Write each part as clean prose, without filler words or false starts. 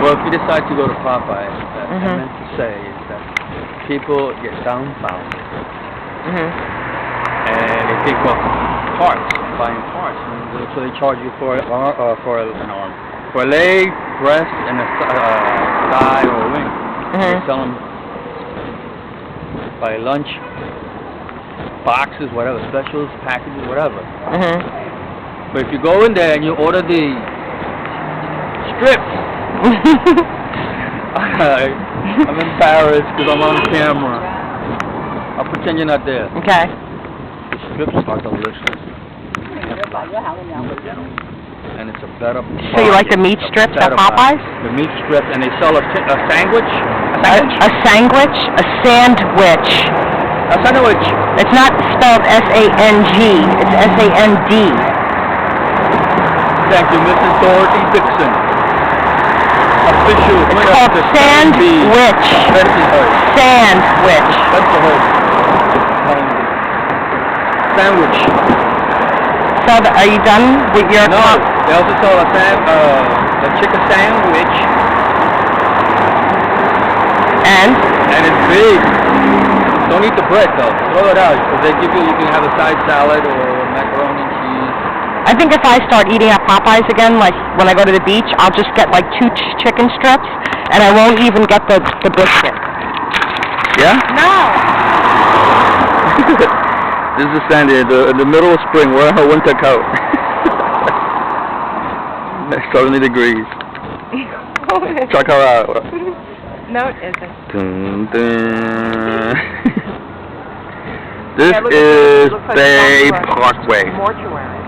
Well, if you decide to go to Popeye, that I meant to say is that people get dumbfounded. And they think of parts, buying parts, and so they charge you for an arm, for a leg, breast, and a thigh or a wing. They sell them by lunch, boxes, whatever, specials, packages, whatever. But if you go in there and you order the strips, I'm embarrassed because I'm on camera. I'll pretend you're not there. Okay. The strips are delicious. And it's a better product. So you like the meat strips at Popeyes? The meat strips, and they sell a sandwich. A sandwich? A sandwich. A sandwich. It's not spelled S-A-N-G. It's S-A-N-D. Thank you, Mrs. Dorothy Dixon. Official. It's called sandwich. Sandwich. That's the whole sandwich. So, are you done with your... No, they also sell a chicken sandwich. And it's big. Don't eat the bread, though. Throw it out, because you can have a side salad or macaroni and cheese. I think if I start eating at Popeyes again, like when I go to the beach, I'll just get like 2 chicken strips, and I won't even get the biscuit. Yeah? No. This is Sandie in the middle of spring, wearing her winter coat. 70 degrees. Check her out. No, it isn't. Dun, dun. This is Bay Parkway. Mortuary.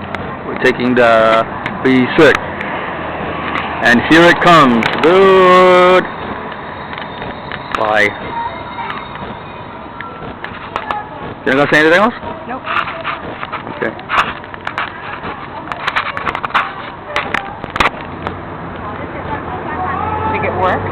We're taking the B6. And here it comes. Good. Bye. You not gonna say anything else? Nope. Okay. Did it work?